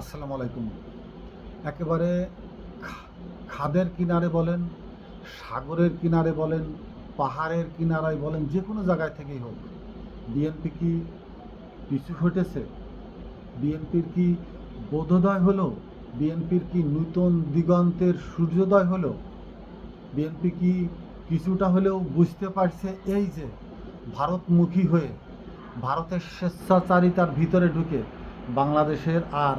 আসসালামু আলাইকুম। একেবারে খাদের কিনারে বলেন, সাগরের কিনারে বলেন, পাহাড়ের কিনারায় বলেন, যে কোনো জায়গায় থেকেই হোক, বিএনপি কি পিছু হটেছে? বিএনপির কি বোধোদয় হলো? বিএনপির কি নূতন দিগন্তের সূর্যোদয় হলো? বিএনপি কি কিছুটা হলেও বুঝতে পারছে এই যে ভারতমুখী হয়ে ভারতের স্বেচ্ছাচারিতার ভিতরে ঢুকে বাংলাদেশের আর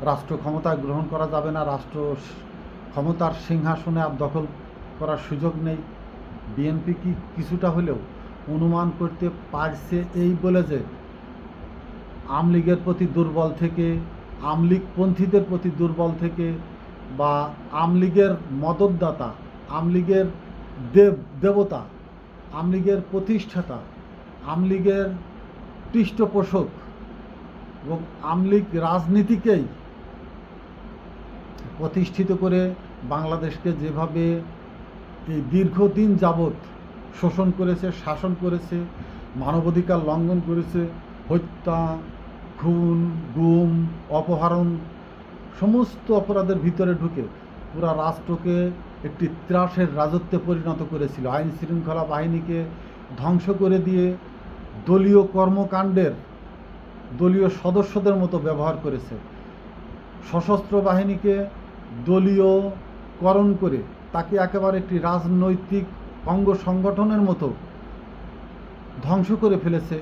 রাষ্ট্র ক্ষমতায় গ্রহণ করা যাবে না, রাষ্ট্র ক্ষমতার সিংহাসনে আর দখল করার সুযোগ নেই? বিএনপি কি কিছুটা হলেও অনুমান করতে পারছে এই বলে যে আমলীগের প্রতি দুর্বল থেকে, আমলীগপন্থীদের প্রতি দুর্বল থেকে, বা আমলীগের মদতদাতা, আমলীগের দেবতা, আমলীগের প্রতিষ্ঠাতা, আমলীগের পৃষ্ঠপোষক এবং আমলীগ রাজনীতিকেই প্রতিষ্ঠিত করে বাংলাদেশকে যেভাবে এই দীর্ঘদিন যাবৎ শোষণ করেছে, শাসন করেছে, মানবাধিকার লঙ্ঘন করেছে, হত্যা, খুন, গুম, অপহরণ, সমস্ত অপরাধের ভিতরে ঢুকে পুরা রাষ্ট্রকে একটি ত্রাসের রাজত্বে পরিণত করেছিল। আইন শৃঙ্খলা বাহিনীকে ধ্বংস করে দিয়ে দলীয় কর্মকাণ্ডের দলীয় সদস্যদের মতো ব্যবহার করেছে। সশস্ত্র বাহিনীকে দলীয়করণ করে তাকে একেবারে একটি রাজনৈতিক অঙ্গ সংগঠনের মতো ধ্বংস করে ফেলেছে।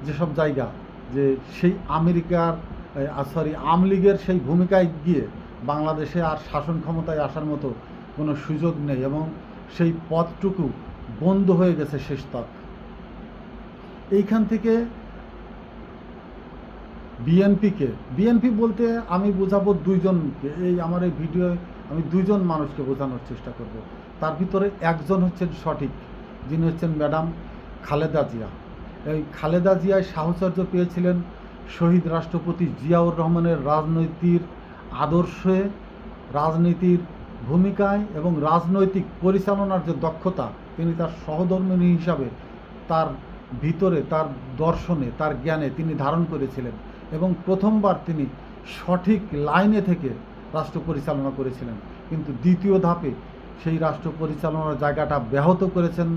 যেসব জায়গা যে সেই আমেরিকার আমলীগের সেই ভূমিকায় গিয়ে বাংলাদেশে আর শাসন ক্ষমতায় আসার মতো কোনো সুযোগ নেই এবং সেই পথটুকু বন্ধ হয়ে গেছে শেষ তক। এইখান থেকে বিএনপি বলতে আমি বোঝাবো দুইজনকে। আমার এই ভিডিও আমি দুইজন মানুষকে বোঝানোর চেষ্টা করব। তার ভিতরে একজন হচ্ছেন সঠিক, যিনি হচ্ছেন ম্যাডাম খালেদা জিয়া। এই খালেদা জিয়ায় সাহচর্য পেয়েছিলেন শহীদ রাষ্ট্রপতি জিয়াউর রহমানের রাজনীতির আদর্শে, রাজনীতির ভূমিকায় এবং রাজনৈতিক পরিচালনার যে দক্ষতা তিনি তার সহধর্মিণী হিসাবে তার ভিতরে, তার দর্শনে, তার জ্ঞানে তিনি ধারণ করেছিলেন এবং প্রথমবার তিনি সঠিক লাইনে থেকে রাষ্ট্র পরিচালনা করেছিলেন। কিন্তু দ্বিতীয় ধাপে সেই রাষ্ট্র পরিচালনার জায়গাটা ব্যাহত করেছেন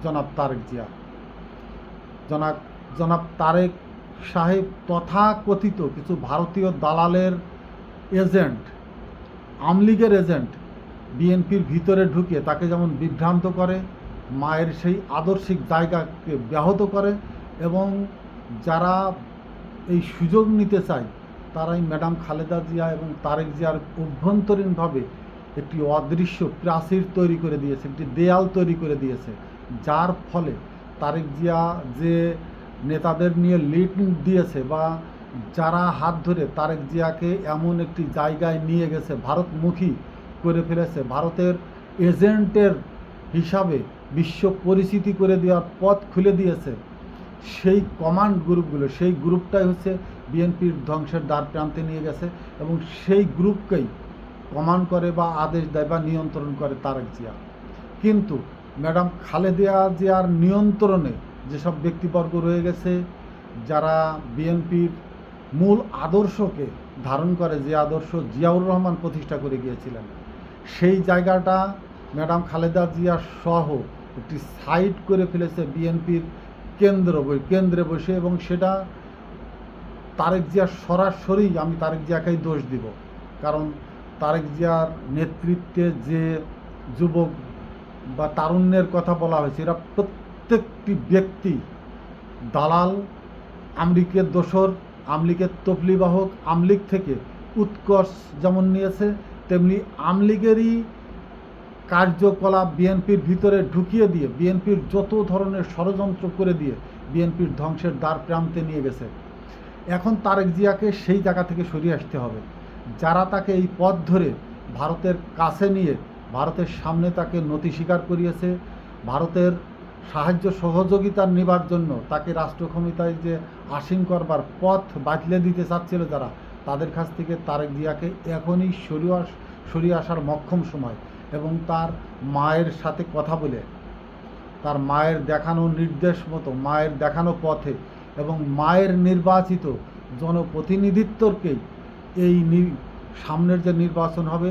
জনাব তারেক জিয়া। জনাব জনাব তারেক সাহেব তথাকথিত কিছু ভারতীয় দালালের এজেন্ট, আমলীগের এজেন্ট বিএনপির ভিতরে ঢুকে তাকে যেমন বিভ্রান্ত করে, মায়ের সেই আদর্শিক জায়গাকে ব্যাহত করে, এবং যারা এই সুযোগ নিতে চায় তারাই ম্যাডাম খালেদা জিয়া এবং তারেক জিয়ার অভ্যন্তরীণভাবে একটি অদৃশ্য প্রাচীর তৈরি করে দিয়েছে, একটি দেয়াল তৈরি করে দিয়েছে, যার ফলে তারেক জিয়া যে নেতাদের নিয়ে লিড দিয়েছে বা যারা হাত ধরে তারেক জিয়াকে এমন একটি জায়গায় নিয়ে গেছে, ভারতমুখী করে ফেলেছে, ভারতের এজেন্টের হিসাবে বিশ্ব পরিচিতি করে দেওয়ার পথ খুলে দিয়েছে, সেই কমান্ড গ্রুপগুলো, সেই গ্রুপটাই হচ্ছে বিএনপির ধ্বংসের দ্বার প্রান্তে নিয়ে গেছে এবং সেই গ্রুপকেই কমান্ড করে বা আদেশ দেয় বা নিয়ন্ত্রণ করে তারেক জিয়া। কিন্তু ম্যাডাম খালেদা জিয়ার নিয়ন্ত্রণে যেসব ব্যক্তিবর্গ রয়ে গেছে, যারা বিএনপির মূল আদর্শকে ধারণ করে, যে আদর্শ জিয়াউর রহমান প্রতিষ্ঠা করে গিয়েছিলেন, সেই জায়গাটা ম্যাডাম খালেদা জিয়া সহ একটি সাইড করে ফেলেছে বিএনপির কেন্দ্রে বসে, এবং সেটা তারেক জিয়ার সরাসরি আমি তারেক জিয়াকেই দোষ দিব। কারণ তারেক জিয়ার নেতৃত্বে যে যুবক বা তারুণ্যের কথা বলা হয়েছে, এরা প্রত্যেকটি ব্যক্তি দালাল, আমলীগের দোসর, আমলীগের তফলিবাহক, আমলীগ থেকে উৎকর্ষ যেমন নিয়েছে তেমনি আমলীগেরই কার্যকলাপ বিএনপির ভিতরে ঢুকিয়ে দিয়ে, বিএনপির যত ধরনের ষড়যন্ত্র করে দিয়ে বিএনপির ধ্বংসের দ্বার প্রান্তে নিয়ে গেছে। এখন তারেক জিয়াকে সেই জায়গা থেকে সরিয়ে আসতে হবে। যারা তাকে এই পথ ধরে ভারতের কাছে নিয়ে ভারতের সামনে তাকে নতি স্বীকার করিয়েছে, ভারতের সাহায্য সহযোগিতা নেবার জন্য তাকে রাষ্ট্র ক্ষমতায় যে আসীন করবার পথ বাতলে দিতে চাচ্ছিল যারা, তাদের কাছ থেকে তারেক জিয়াকে এখনই সরিয়ে আসার মক্ষম সময়। এবং তার মায়ের সাথে কথা বলে, তার মায়ের দেখানো নির্দেশ মতো, মায়ের দেখানো পথে এবং মায়ের নির্বাচিত জনপ্রতিনিধিত্বকেই এই সামনের যে নির্বাচন হবে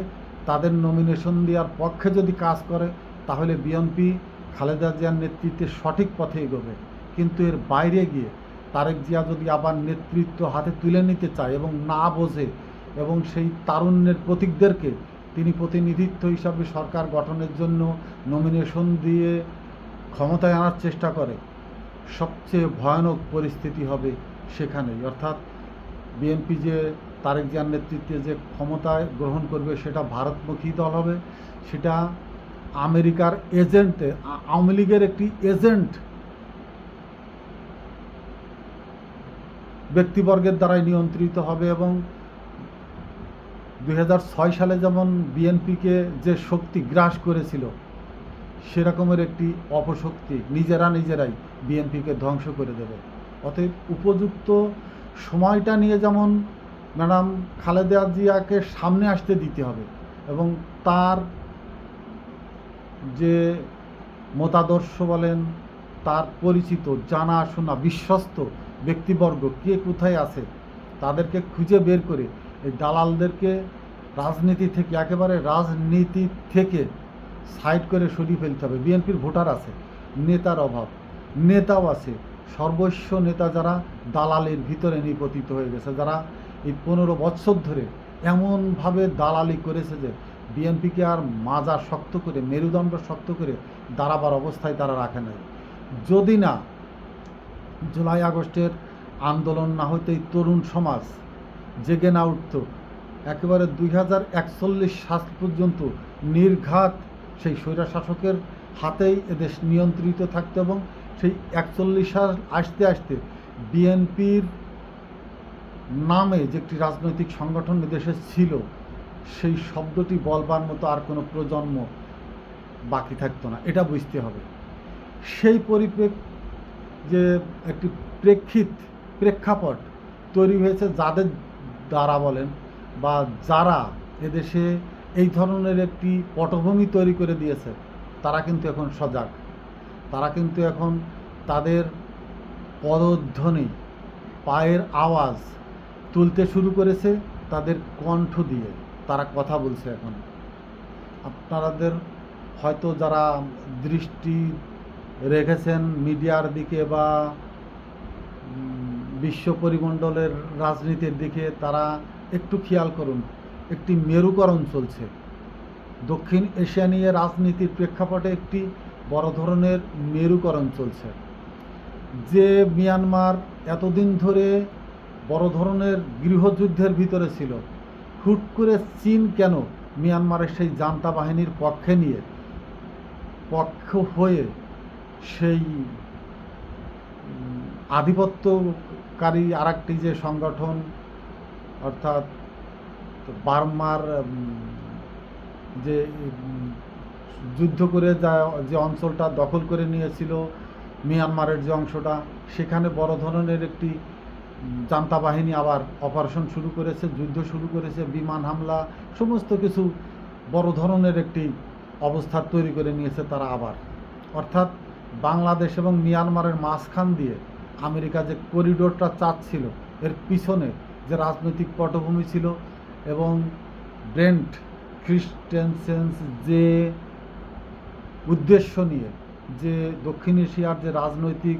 তাদের নমিনেশন দেওয়ার পক্ষে যদি কাজ করে, তাহলে বিএনপি খালেদা জিয়ার নেতৃত্বে সঠিক পথে এগোবে। কিন্তু এর বাইরে গিয়ে তারেক জিয়া যদি আবার নেতৃত্ব হাতে তুলে নিতে চায় এবং না বোঝে, এবং সেই তারুণ্যের প্রতীকদেরকে তিনি প্রতিনিধিত্ব হিসাবে সরকার গঠনের জন্য নমিনেশন দিয়ে ক্ষমতায় আনার চেষ্টা করে, সবচেয়ে ভয়ানক পরিস্থিতি হবে সেখানেই। অর্থাৎ বিএনপি যে তারেক জিয়ার নেতৃত্বে যে ক্ষমতায় গ্রহণ করবে সেটা ভারতমুখী দল হবে, সেটা আমেরিকার এজেন্টে, আওয়ামী লীগের একটি এজেন্ট ব্যক্তিবর্গের দ্বারাই নিয়ন্ত্রিত হবে। এবং 2006 সালে যেমন বিএনপিকে যে শক্তি গ্রাস করেছিল, সেরকমের একটি অপশক্তি নিজেরাই বিএনপিকে ধ্বংস করে দেবে। অতএব উপযুক্ত সময়টা নিয়ে যেমন ম্যাডাম খালেদা জিয়াকে সামনে আসতে দিতে হবে, এবং তার যে মতাদর্শ বলেন, তার পরিচিত জানাশোনা বিশ্বস্ত ব্যক্তিবর্গ কে কোথায় আছে তাদেরকে খুঁজে বের করে এই দালালদেরকে রাজনীতি থেকে, একেবারে রাজনীতি থেকে সাইড করে সরিয়ে ফেলতে হবে। বিএনপির ভোটার আছে, নেতার অভাব, নেতাও আছে, সর্বস্ব নেতা যারা দালালির ভিতরে নিপতিত হয়ে গেছে, যারা এই 15 বছর ধরে এমনভাবে দালালি করেছে যে বিএনপিকে আর মাজা শক্ত করে, মেরুদণ্ড শক্ত করে দাঁড়াবার অবস্থায় তারা রাখে নাই। যদি না জুলাই আগস্টের আন্দোলন না হইতেই তরুণ সমাজ জেগে না উঠত, একেবারে 2041 সাল পর্যন্ত নির্ঘাত সেই স্বৈরশাসকের হাতেই এদেশ নিয়ন্ত্রিত থাকত, এবং সেই 41 সাল আসতে আসতে বিএনপির নামে যে একটি রাজনৈতিক সংগঠন এদেশে ছিল, সেই শব্দটি বলবার মতো আর কোনো প্রজন্ম বাকি থাকতো না, এটা বুঝতে হবে। সেই যে একটি প্রেক্ষাপট তৈরি হয়েছে, যাদের দ্বারা বলেন বা যারা এদেশে এই ধরনের একটি পটভূমি তৈরি করে দিয়েছে, তারা কিন্তু এখন সজাগ। তারা কিন্তু এখন তাদের পদধ্বনি, পায়ের আওয়াজ তুলতে শুরু করেছে, তাদের কণ্ঠ দিয়ে তারা কথা বলছে। এখন আপনাদের হয়তো যারা দৃষ্টি রেখেছেন মিডিয়ার দিকে বা বিশ্ব পরিমণ্ডলের রাজনীতির দিকে, তারা একটু খেয়াল করুন, একটি মেরুকরণ চলছে। দক্ষিণ এশিয়া নিয়ে রাজনীতির প্রেক্ষাপটে একটি বড় ধরনের মেরুকরণ চলছে। যে মিয়ানমার এতদিন ধরে বড় ধরনের গৃহযুদ্ধের ভিতরে ছিল, হুট করে চীন কেন মিয়ানমারের সেই জান্তা বাহিনীর পক্ষ হয়ে সেই আধিপত্যকারী আরেকটি যে সংগঠন, অর্থাৎ বার্মার যে যুদ্ধ করে যে অঞ্চলটা দখল করে নিয়েছিল, মিয়ানমারের যে অংশটা, সেখানে বড় ধরনের একটি জান্তা বাহিনী আবার অপারেশন শুরু করেছে, যুদ্ধ শুরু করেছে, বিমান হামলা, সমস্ত কিছু বড় ধরনের একটি অবস্থা তৈরি করে নিয়েছে তারা আবার। অর্থাৎ বাংলাদেশ এবং মিয়ানমারের মাঝখান দিয়ে আমেরিকা যে করিডোরটা চাচ্ছিল, এর পিছনে যে রাজনৈতিক পটভূমি ছিল, এবং ব্রেন্ট ক্রিস্টেনসেন যে উদ্দেশ্য নিয়ে, যে দক্ষিণ এশিয়ার যে রাজনৈতিক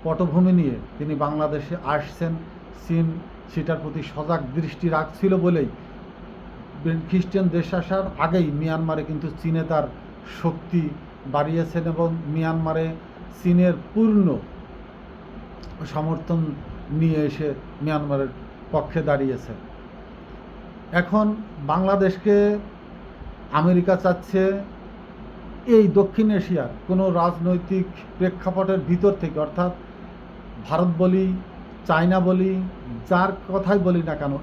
পটভূমি নিয়ে তিনি বাংলাদেশে আসছেন, চীন সেটার প্রতি সজাগ দৃষ্টি রাখছিল বলেই খ্রিস্টান দেশ আসার আগেই মিয়ানমারে কিন্তু চীনে তার শক্তি বাড়িয়েছেন, এবং মিয়ানমারে চীনের পূর্ণ সমর্থন নিয়ে এসে মিয়ানমারের পক্ষে দাঁড়িয়েছে। এখন বাংলাদেশকে আমেরিকা চাচ্ছে এই দক্ষিণ এশিয়ার কোনো রাজনৈতিক প্রেক্ষাপটের ভিতর থেকে, অর্থাৎ ভারত বলি, চায়না বলি, যার কথাই বলি না কেন,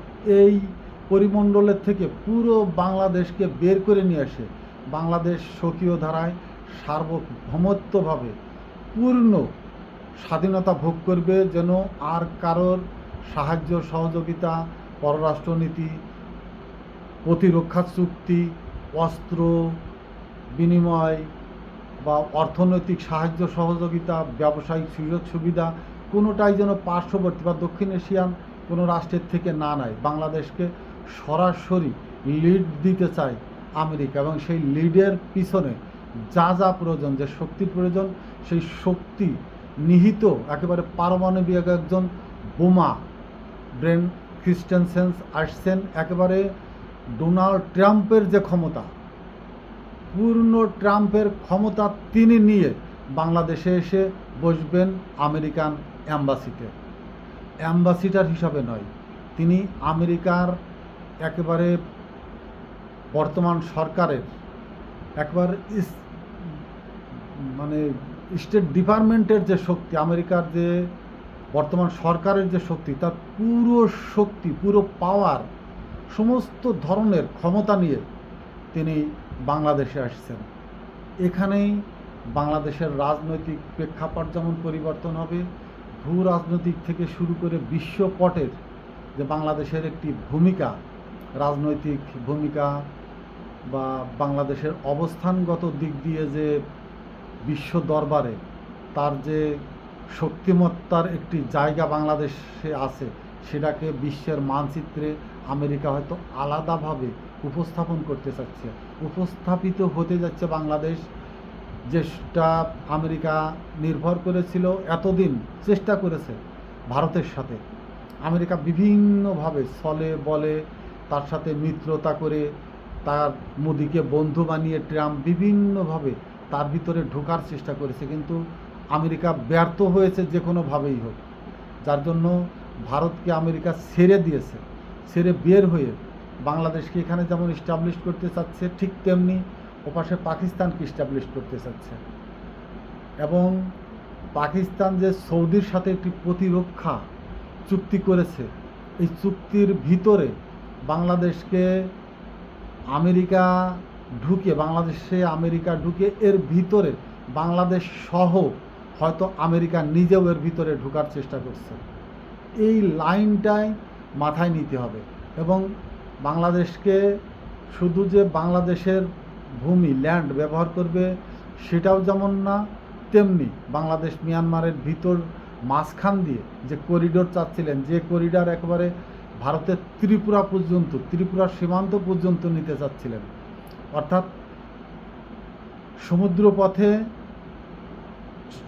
এই পরিমণ্ডলের থেকে পুরো বাংলাদেশকে বের করে নিয়ে আসে বাংলাদেশ স্বকীয় ধারায় সার্বভৌমত্বভাবে পূর্ণ স্বাধীনতা ভোগ করবে, যেন আর কারোর সাহায্য সহযোগিতা, পররাষ্ট্রনীতি, প্রতিরক্ষা চুক্তি, অস্ত্র বিনিময় বা অর্থনৈতিক সাহায্য সহযোগিতা, ব্যবসায়িক সুযোগ সুবিধা কোনোটাই যেন পার্শ্ববর্তী বা দক্ষিণ এশিয়ান কোনো রাষ্ট্রের থেকে না নেয়, বাংলাদেশকে সরাসরি লিড দিতে চায় আমেরিকা, এবং সেই লিডের পিছনে যা যা প্রয়োজন, যে শক্তির প্রয়োজন, সেই শক্তি নিহিত একেবারে পারমাণবিক একজন বোমা ব্রেন ক্রিস্টেনসেন আসছেন। একেবারে ডোনাল্ড ট্রাম্পের যে ক্ষমতা, পূর্ণ ট্রাম্পের ক্ষমতা তিনি নিয়ে বাংলাদেশে এসে বসবেন আমেরিকান অ্যাম্বাসিতে। অ্যাম্বাসিডার হিসাবে নয়, তিনি আমেরিকার একেবারে বর্তমান সরকারের একবার মানে স্টেট ডিপার্টমেন্টের যে শক্তি, আমেরিকার যে বর্তমান সরকারের যে শক্তি, তার পুরো শক্তি, পুরো পাওয়ার, সমস্ত ধরনের ক্ষমতা নিয়ে তিনি বাংলাদেশে আসছেন। এখানেই বাংলাদেশের রাজনৈতিক প্রেক্ষাপট যেমন পরিবর্তন হবে, ভূ রাজনৈতিক থেকে শুরু করে বিশ্বপটের যে বাংলাদেশের একটি ভূমিকা, রাজনৈতিক ভূমিকা বা বাংলাদেশের অবস্থানগত দিক দিয়ে যে বিশ্ব দরবারে তার যে শক্তিমত্তার একটি জায়গা বাংলাদেশে আছে, সেটাকে বিশ্বের মানচিত্রে আমেরিকা হয়তো আলাদাভাবে উপস্থাপন করতে চাচ্ছে। উপস্থাপিত হতে যাচ্ছে বাংলাদেশ, যেটা আমেরিকা নির্ভর করেছিল এতদিন, চেষ্টা করেছে ভারতের সাথে। আমেরিকা বিভিন্নভাবে ছলে বলে তার সাথে মিত্রতা করে, তার মোদিকে বন্ধু বানিয়ে ট্রাম্প বিভিন্নভাবে তার ভিতরে ঢোকার চেষ্টা করেছে, কিন্তু আমেরিকা ব্যর্থ হয়েছে যে কোনোভাবেই হোক। যার জন্য ভারতকে আমেরিকা ছেড়ে দিয়েছে, ছেড়ে বের হয়ে বাংলাদেশকে এখানে যেমন এস্টাবলিশ করতে চাচ্ছে, ঠিক তেমনি ওপাশে পাকিস্তানকে এস্টাবলিশ করতে চাচ্ছে। এবং পাকিস্তান যে সৌদির সাথে একটি প্রতিরক্ষা চুক্তি করেছে, এই চুক্তির ভিতরে বাংলাদেশকে আমেরিকা ঢুকে, বাংলাদেশে আমেরিকা ঢুকে এর ভিতরে বাংলাদেশ সহ হয়তো আমেরিকা নিজেও এর ভিতরে ঢোকার চেষ্টা করছে। এই লাইনটাই মাথায় নিতে হবে। এবং বাংলাদেশকে শুধু যে বাংলাদেশের ভূমি, ল্যান্ড ব্যবহার করবে সেটাও যেমন না, তেমনি বাংলাদেশ মিয়ানমারের ভিতর মাঝখান দিয়ে যে করিডোর চাচ্ছিলেন, যে করিডোর একেবারে ভারতের ত্রিপুরা পর্যন্ত, ত্রিপুরা সীমান্ত পর্যন্ত নিতে চাচ্ছিলেন, অর্থাৎ সমুদ্রপথে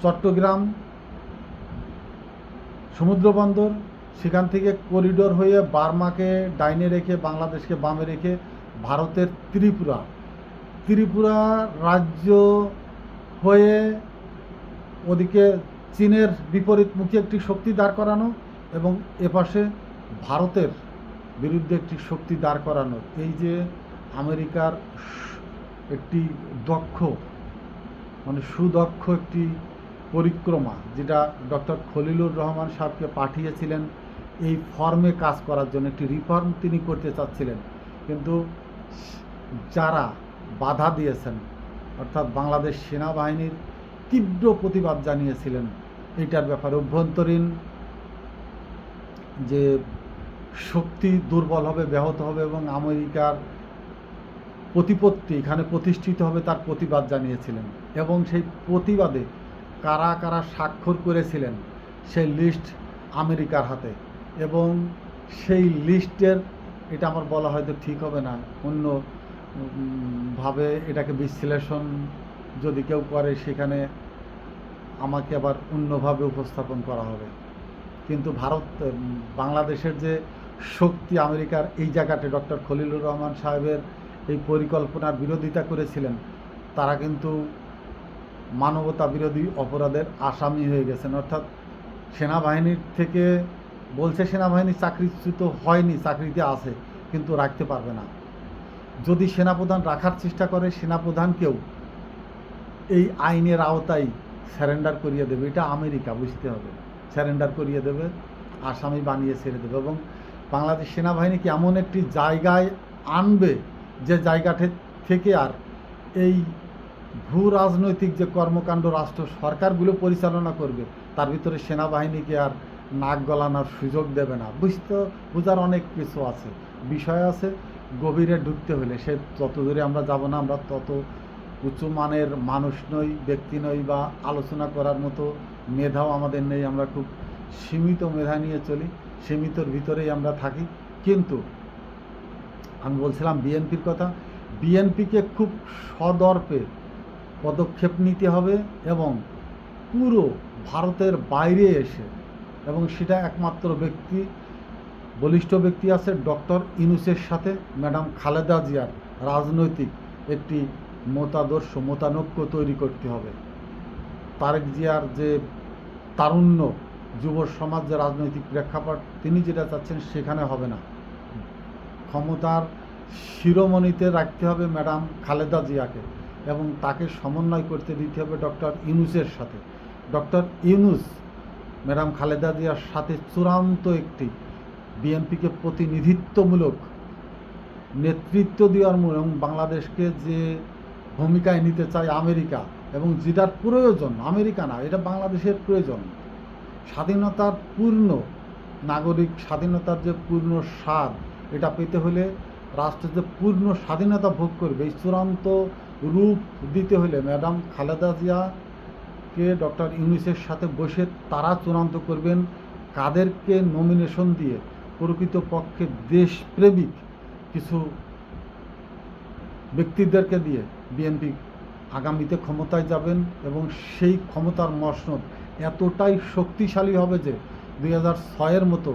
চট্টগ্রাম সমুদ্রবন্দর, সেখান থেকে করিডোর হয়ে বার্মাকে ডাইনে রেখে, বাংলাদেশকে বামে রেখে ভারতের ত্রিপুরা রাজ্য হয়ে ওদিকে চীনের বিপরীতমুখী একটি শক্তি দাঁড় করানো, এবং এপাশে ভারতের বিরুদ্ধে একটি শক্তি দাঁড় করানো। এই যে আমেরিকার একটি সুদক্ষ একটি পরিক্রমা, যেটা ডক্টর খলিলুর রহমান সাহেবকে পাঠিয়েছিলেন এই ফর্মে কাজ করার জন্য, একটি রিফর্ম তিনি করতে চাচ্ছিলেন, কিন্তু যারা বাধা দিয়েছেন, অর্থাৎ বাংলাদেশ সেনাবাহিনীর তীব্র প্রতিবাদ জানিয়েছিলেন এইটার ব্যাপারে। অভ্যন্তরীণ যে শক্তি দুর্বল হবে, ব্যাহত হবে, এবং আমেরিকার প্রতিপত্তি এখানে প্রতিষ্ঠিত হবে, তার প্রতিবাদ জানিয়েছিলেন। এবং সেই প্রতিবাদে কারা কারা স্বাক্ষর করেছিলেন সেই লিস্ট আমেরিকার হাতে, এবং সেই লিস্টের, এটা আমার বলা হয়তো ঠিক হবে না, অন্য ভাবে এটাকে বিশ্লেষণ যদি কেউ করে, সেখানে আমাকে আবার অন্যভাবে উপস্থাপন করা হবে। কিন্তু বাংলাদেশের যে শক্তি, আমেরিকার এই জায়গাতে ডক্টর খলিলুর রহমান সাহেবের এই পরিকল্পনার বিরোধিতা করেছিলেন, তারা কিন্তু মানবতা বিরোধী অপরাধের আসামি হয়ে গেছেন। অর্থাৎ সেনাবাহিনীর থেকে বলছে সেনাবাহিনী চাকরিচ্যুত হয়নি, চাকরিতে আছে, কিন্তু রাখতে পারবে না। যদি সেনাপ্রধান রাখার চেষ্টা করে, সেনাপ্রধানকেও এই আইনের আওতায় স্যারেন্ডার করিয়ে দেবে। এটা আমেরিকা বুঝতে হবে, স্যারেন্ডার করিয়ে দেবে, আসামি বানিয়ে ছেড়ে দেবে। এবং বাংলাদেশ সেনাবাহিনীকে এমন একটি জায়গায় আনবে, যে জায়গাটা থেকে আর এই ভূ রাজনৈতিক যে কর্মকাণ্ড রাষ্ট্র সরকারগুলো পরিচালনা করবে, তার ভিতরে সেনাবাহিনীকে আর নাক গলানোর সুযোগ দেবে না। বোঝার অনেক কিছু আছে, বিষয় আছে, গভীরে ঢুকতে হলে সে যত দূরে আমরা যাব না, আমরা তত উঁচু মানের মানুষ নই, ব্যক্তি নই, বা আলোচনা করার মতো মেধাও আমাদের নেই। আমরা খুব সীমিত মেধা নিয়ে চলি। সীমিতর ভিতরেই আমরা থাকি। কিন্তু আমি বলছিলাম বিএনপির কথা, বিএনপিকে খুব সদর্পে পদক্ষেপ নিতে হবে এবং পুরো ভারতের বাইরে এসে, এবং সেটা একমাত্র ব্যক্তি, বলিষ্ঠ ব্যক্তি আছে ডক্টর ইউনূসের সাথে ম্যাডাম খালেদা জিয়ার রাজনৈতিক একটি মতানৈক্য তৈরি করতে হবে। তারেক জিয়ার যে তারুণ্য, যুব সমাজ, যে রাজনৈতিক প্রেক্ষাপট তিনি যেটা চাচ্ছেন সেখানে হবে না। ক্ষমতার শিরোমণিতে রাখতে হবে ম্যাডাম খালেদা জিয়াকে এবং তাকে সমন্বয় করতে দিতে হবে ডক্টর ইউনূসের সাথে। ডক্টর ইউনূস ম্যাডাম খালেদা জিয়ার সাথে চূড়ান্ত একটি বিএনপিকে প্রতিনিধিত্বমূলক নেতৃত্ব দেওয়ার এবং বাংলাদেশকে যে ভূমিকায় নিতে চায় আমেরিকা, এবং যেটার প্রয়োজন আমেরিকা না, এটা বাংলাদেশের প্রয়োজন। স্বাধীনতার পূর্ণ নাগরিক, স্বাধীনতার যে পূর্ণ স্বাদ, এটা পেতে হলে রাষ্ট্র যে পূর্ণ স্বাধীনতা ভোগ করবে, এই চূড়ান্ত রূপ দিতে হলে ম্যাডাম খালেদা জিয়াকে ডক্টর ইউনূসের সাথে বসে তারা চূড়ান্ত করবেন কাদেরকে নমিনেশন দিয়ে প্রকৃতপক্ষে দেশপ্রেমিক কিছু ব্যক্তিদেরকে দিয়ে বিএনপি আগামীতে ক্ষমতায় যাবেন, এবং সেই ক্ষমতার মসনদ এতটাই শক্তিশালী হবে যে 2006-এর মতো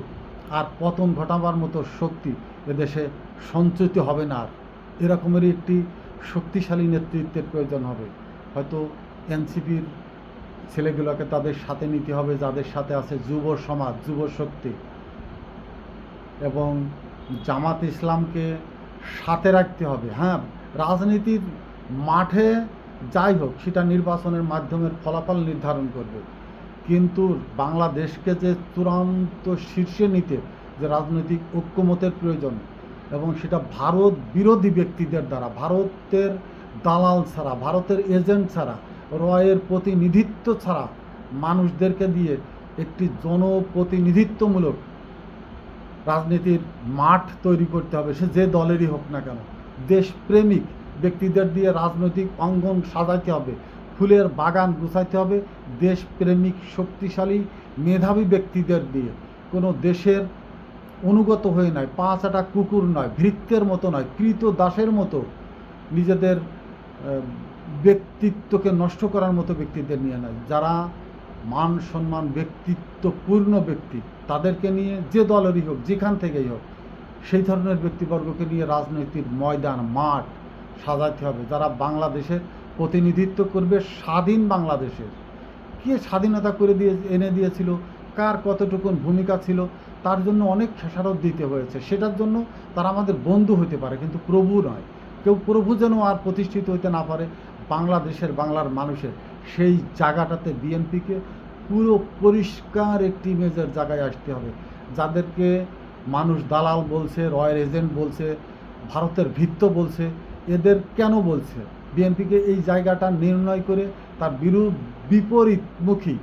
আর পতন ঘটাবার মতো শক্তি এদেশে সঞ্চিত হবে না। আর এরকমেরই একটি শক্তিশালী নেতৃত্বের প্রয়োজন হবে। হয়তো এনসিপির ছেলেগুলোকে তাদের সাথে নিতে হবে, যাদের সাথে আছে যুব সমাজ, যুব শক্তি, এবং জামাত ইসলামকে সাথে রাখতে হবে। হ্যাঁ, রাজনীতির মাঠে যাই হোক সেটা নির্বাচনের মাধ্যমে ফলাফল নির্ধারণ করবে, কিন্তু বাংলাদেশকে যে চূড়ান্ত শীর্ষে নিতে যে রাজনৈতিক ঐক্যমতের প্রয়োজন, এবং সেটা ভারত বিরোধী ব্যক্তিদের দ্বারা, ভারতের দালাল ছাড়া, ভারতের এজেন্ট ছাড়া, রয়ের প্রতিনিধিত্ব ছাড়া মানুষদেরকে দিয়ে একটি জনপ্রতিনিধিত্বমূলক রাজনীতির মাঠ তৈরি করতে হবে, সে যে দলেরই হোক না কেন। দেশপ্রেমিক ব্যক্তিদের দিয়ে রাজনৈতিক অঙ্গন সাজাইতে হবে, ফুলের বাগান গুছাইতে হবে দেশপ্রেমিক শক্তিশালী মেধাবী ব্যক্তিদের দিয়ে। কোনো দেশের অনুগত হয়ে নয়, পাঁচাটা কুকুর নয়, ভৃত্যের মতো নয়, কৃত দাসের মতো নিজেদের ব্যক্তিত্বকে নষ্ট করার মতো ব্যক্তিদের নিয়ে নয়। যারা মান সম্মান ব্যক্তিত্বপূর্ণ ব্যক্তি, তাদেরকে নিয়ে যে দলেরই হোক, যেখান থেকেই হোক, সেই ধরনের ব্যক্তিবর্গকে নিয়ে রাজনৈতিক ময়দান, মাঠ সাজাতে হবে, যারা বাংলাদেশের প্রতিনিধিত্ব করবে। স্বাধীন বাংলাদেশের কে স্বাধীনতা করে এনে দিয়েছিল, কার কতটুকুন ভূমিকা ছিল, তার জন্য অনেক খেসারত দিতে হয়েছে। সেটার জন্য তারা আমাদের বন্ধু হতে পারে, কিন্তু প্রভু নয়। কেউ প্রভু যেন আর প্রতিষ্ঠিত হতে না পারে বাংলাদেশের, বাংলার মানুষের, সেই জায়গাটাতে বিএনপিকে পুরো পরিষ্কার একটি ইমেজের জায়গায় আসতে হবে। যাদেরকে মানুষ দালাল বলছে, রয়ের এজেন্ট বলছে, ভারতের ভৃত্য বলছে, এদের কেন বলছে? বিএনপিকে এই জায়গাটা নির্ণয় করে তার বিপরীতমুখী,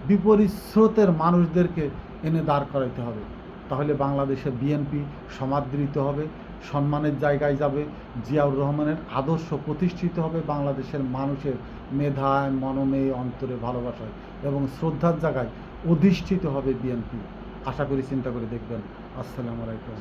বিপরীত স্রোতের মানুষদেরকে এনে দাঁড় করাইতে হবে। তাহলে বাংলাদেশে বিএনপি সমাদৃত হবে, সম্মানের জায়গায় যাবে, জিয়াউর রহমানের আদর্শ প্রতিষ্ঠিত হবে বাংলাদেশের মানুষের মেধায়, মননে, অন্তরে, ভালোবাসায় এবং শ্রদ্ধার জায়গায় অধিষ্ঠিত হবে বিএনপি। আশা করি চিন্তা করে দেখবেন। আসসালামু আলাইকুম।